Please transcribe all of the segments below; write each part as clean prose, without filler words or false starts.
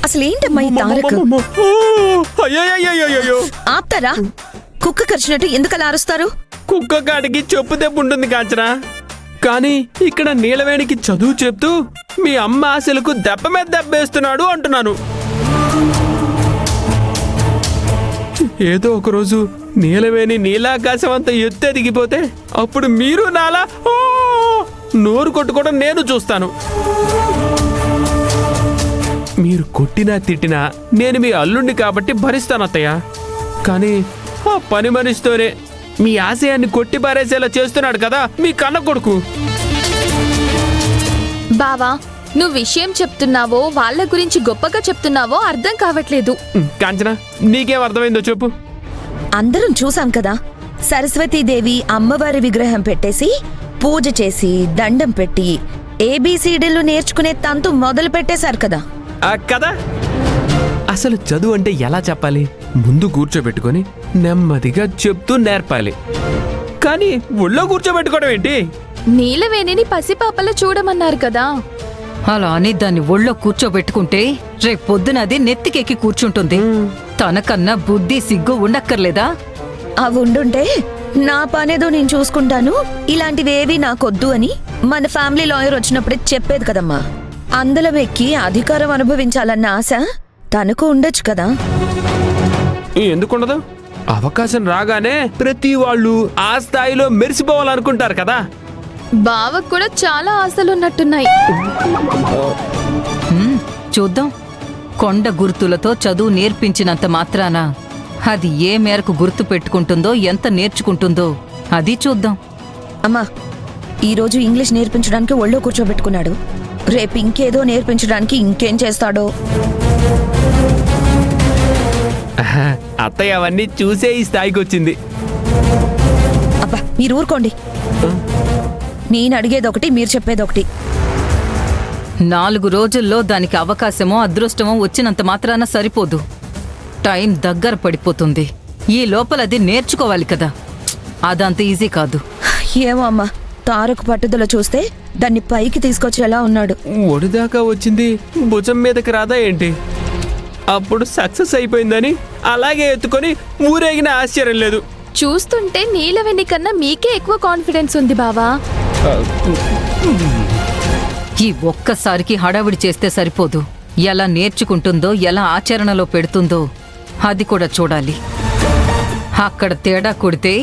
అసలేంటమ్మా ఈ తారక్? ఆప్తారా? కుక్క కరిచినట్టు ఎందుకలా అరుస్తారు? కుక్క కాడికి చెప్పు దెబ్బ ఉంటుంది కాంచనా, కానీ ఇక్కడ నీలవేణికి చదువు చెప్తూ మీ అమ్మ ఆశలకు దెబ్బ మీద దెబ్బేస్తున్నాడు అంటున్నాను. ఏదో ఒకరోజు నీలవేణి నీలాకాశం అంత ఎత్తు ఎదిగిపోతే అప్పుడు మీరు నాలా నోరు కొట్టుకోవడం నేను చూస్తాను. మీరు కొట్టినా తిట్టినా నేను మీ అల్లుణ్ణి కాబట్టి భరిస్తాను అత్తయ్య. కానీ ఆ పని మనిషితోనే మీ ఆశయాన్ని కొట్టి పారేసేలా చేస్తున్నాడు కదా మీ కన్న కొడుకు. బావా, నువ్వు విషయం చెప్తున్నావో వాళ్ళ గురించి గొప్పగా చెప్తున్నావో అర్థం కావట్లేదు. కాంచనా, నీకేం అర్థమైందో చెప్పు. అందరం చూసాం కదా, సరస్వతీదేవి అమ్మవారి విగ్రహం పెట్టేసి పూజ చేసి దండం పెట్టి ఏబిసిడీలు నేర్చుకునే తంతు మొదలు పెట్టేశారు కదా. కదా, అసలు చదువు అంటే ఎలా చెప్పాలి? ముందు కూర్చోబెట్టుకొని నెమ్మదిగా చెప్తూ నేర్పాలి. కానీ ఒళ్ళో కూర్చోబెట్టుకోవడం ఏంటి? నీలవేణిని పసిపాపలా చూడమన్నారు కదా. అలా అని దాన్ని ఒళ్ళో కూర్చోబెట్టుకుంటే రేపొద్దున అది నెత్తికెక్కి కూర్చుంటుంది. తనకన్నా బుద్ధి సిగ్గు ఉండక్కర్లేదా? అవి ఉండుంటే నా పనేదో నేను చూసుకుంటాను, ఇలాంటివేవి నాకొద్దు అని మన ఫ్యామిలీ లాయర్ వచ్చినప్పుడే చెప్పేది కదమ్మా. అందలం ఎక్కి అధికారం అనుభవించాలన్న ఆశ తనకు ఉండొచ్చు కదా. ఎందుకుండదు? అవకాశం రాగానే ప్రతి వాళ్ళు ఆ స్థాయిలో మెరిసిపోవాలనుకుంటారు కదా. బావకు కూడా చాలా ఆశలున్నట్టున్నాయి. చూద్దాం. కొండ గుర్తులతో చదువు నేర్పించినంత మాత్రాన అది ఏ మేరకు గుర్తు పెట్టుకుంటుందో, ఎంత నేర్చుకుంటుందో అది చూద్దాం. అమ్మా, ఈరోజు ఇంగ్లీష్ నేర్పించడానికి ఒళ్ళో కూర్చోబెట్టుకున్నాడు, రేపు ఇంకేదో నేర్పించడానికి ఇంకేం చేస్తాడో. అత్తయ్య అవన్నీ చూసే ఈ స్థాయికి వచ్చింది. అబ్బా, మీరు ఊరుకోండి. నేను అడిగేదొకటి, మీరు చెప్పేదొకటి. 4 రోజుల్లో దానికి అవకాశమో అదృష్టమో వచ్చినంత మాత్రాన సరిపోదు. టైం దగ్గర పడిపోతుంది. ఈ లోపలది నేర్చుకోవాలి కదా. అదంత ఈజీ కాదు. ఏమో అమ్మా, తారక్ పట్టుదల చూస్తే దాన్ని పైకి తీసుకొచ్చేలా ఉన్నాడు. ఒడిదాకా వచ్చింది భుజం మీదకి రాదా ఏంటి? అప్పుడు సక్సెస్ అయిపోయిందని అలాగే ఎత్తుకొని ఊరేగిన ఆశ్చర్యం లేదు. చూస్తుంటే నీలవేణి కన్నా మీకే ఎక్కువ కాన్ఫిడెన్స్ ఉంది బావా. ఈ ఒక్కసారికి హడావిడి చేస్తే సరిపోదు. ఎలా నేర్చుకుంటుందో, ఎలా ఆచరణలో పెడుతుందో అది కూడా చూడాలి. అక్కడ తేడా కొడితే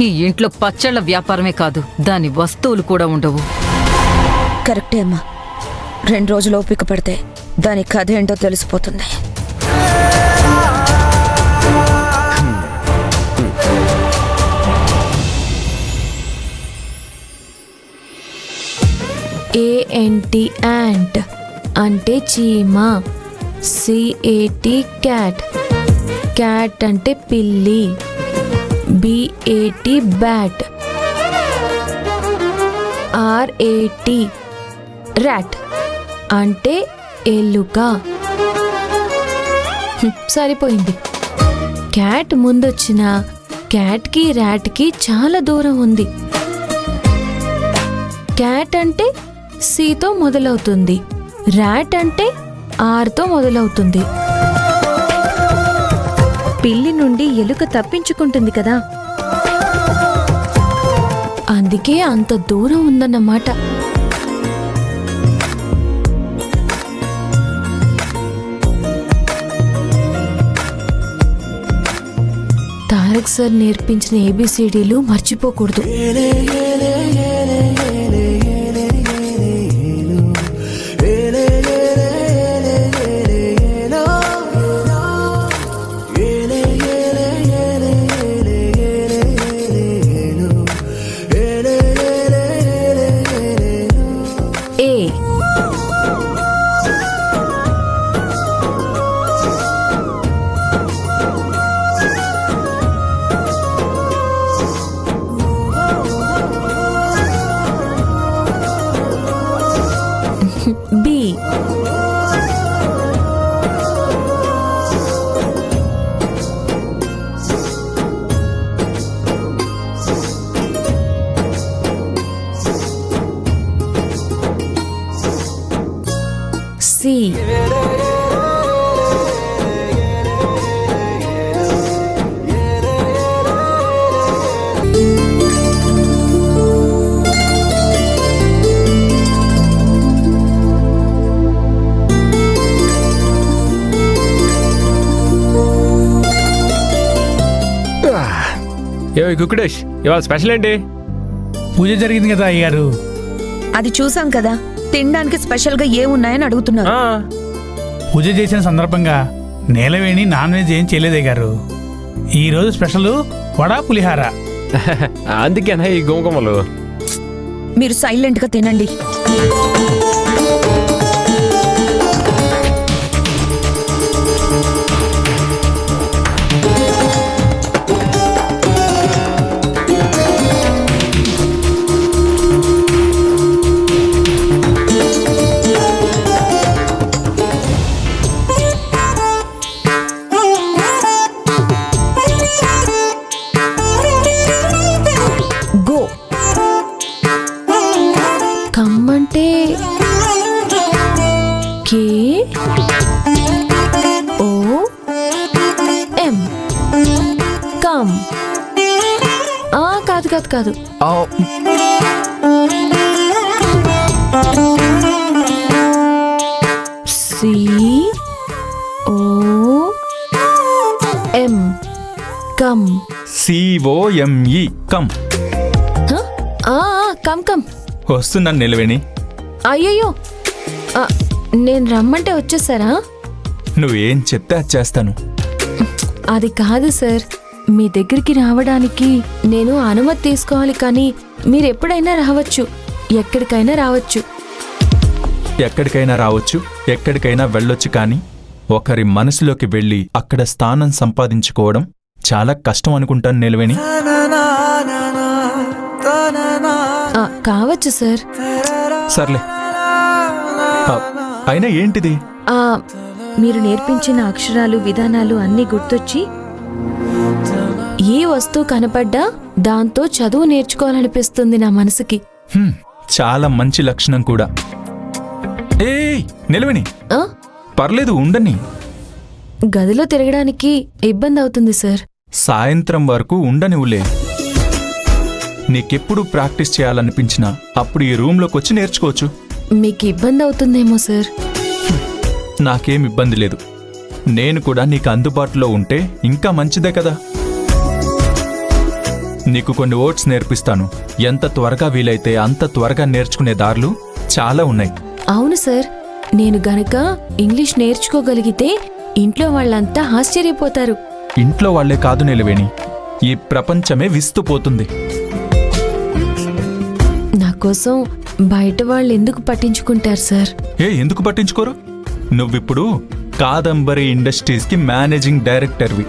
ఈ ఇంట్లో పచ్చళ్ళ వ్యాపారమే కాదు, దాని వస్తువులు కూడా ఉండవు. కరెక్టే అమ్మా. 2 రోజులు ఓపిక పడితే దాని కథ ఏంటో తెలిసిపోతుంది. ఏఎన్టి యాంట్ అంటే చీమ, సిఏటి క్యాట్, క్యాట్ అంటే పిల్లి, బిఏటి బ్యాట్, ఆర్ఏటి ర్యాట్ అంటే ఎలుక. సరిపోయింది. క్యాట్ ముందొచ్చిన క్యాట్కి ర్యాట్కి చాలా దూరం ఉంది. క్యాట్ అంటే సితో మొదలవుతుంది, ర్యాట్ అంటే ఆర్తో మొదలవుతుంది. పిల్లి నుండి ఎలుక తప్పించుకుంటుంది కదా, అందుకే అంత దూరం ఉందన్నమాట. తారక్ సార్ నేర్పించిన ఏబిసిడీలు మర్చిపోకూడదు. B. C. ఏ కుక్కుడేష్, ఇవాళ స్పెషల్ ఏంటి? పూజ జరిగింది కదా అయ్యగారు. అది చూసాం కదా, తినడానికి స్పెషల్ గా ఏమున్నాయని అడుగుతున్నారు. ఆ, పూజ చేసిన సందర్భంగా నేలవేణి నాన్ వెజ్ ఏం చేయలేదే గారు. ఈరోజు స్పెషల్ వడా పులిహార. అందుకేనా ఈ గుమగుమలు? మీరు సైలెంట్ గా తినండి. గో. కమ్మంటే కే ఓ ఎం. కమ్. కాదు కాదు కాదు. C O M. Come. COME come. Come come. వస్తున్నాను నిలవేణి. అయ్యయ్యో, నేను రమ్మంటే వచ్చేసారా? నువ్వేం చెప్తే అది చేస్తాను. అది కాదు సార్, మీ దగ్గరికి రావడానికి నేను అనుమతి తీసుకోవాలి, కానీ మీరు ఎప్పుడైనా రావచ్చు, ఎక్కడికైనా రావచ్చు. ఎక్కడికైనా రావచ్చు, ఎక్కడికైనా వెళ్ళొచ్చు, కానీ ఒకరి మనసులోకి వెళ్ళి అక్కడ స్థానం సంపాదించుకోవడం చాలా కష్టం అనుకుంటాను నిలవేణి. కావచ్చు సార్. సర్లే. అయినా ఏంటిది? మీరు నేర్పించిన అక్షరాలు, విధానాలు అన్నీ గుర్తొచ్చి ఏ వస్తువు కనపడ్డా దాంతో చదువు నేర్చుకోవాలనిపిస్తుంది నా మనసుకి. చాలా మంచి లక్షణం కూడా. ఏయ్ నిలవేణి, ఆ? పర్లేదు ఉండని. గదిలో తిరగడానికి ఇబ్బంది అవుతుంది సార్. సాయంత్రం వరకు ఉండనివ్వులే. నీకెప్పుడు ప్రాక్టీస్ చేయాలనిపించినా అప్పుడు ఈ రూమ్లోకి వచ్చి నేర్చుకోవచ్చు. మీకు ఇబ్బంది అవుతుందేమో సార్. నాకేం ఇబ్బంది లేదు. నేను కూడా నీకు అందుబాటులో ఉంటే ఇంకా మంచిదే కదా. నీకు కొన్ని వర్డ్స్ నేర్పిస్తాను. ఎంత త్వరగా వీలైతే అంత త్వరగా నేర్చుకునే దారులు చాలా ఉన్నాయి. అవును సార్, నేను గనక ఇంగ్లీష్ నేర్చుకోగలిగితే ఇంట్లో వాళ్ళంతా ఆశ్చర్యపోతారు. ఇంట్లో వాళ్లే కాదు నిలవేణి, ఈ ప్రపంచమే విస్తుపోతుంది. నా కోసం బయట వాళ్ళు ఎందుకు పట్టించుకుంటారు సార్? ఎందుకు పట్టించుకోరు? నువ్విప్పుడు కాదంబరి ఇండస్ట్రీస్కి మేనేజింగ్ డైరెక్టర్వి.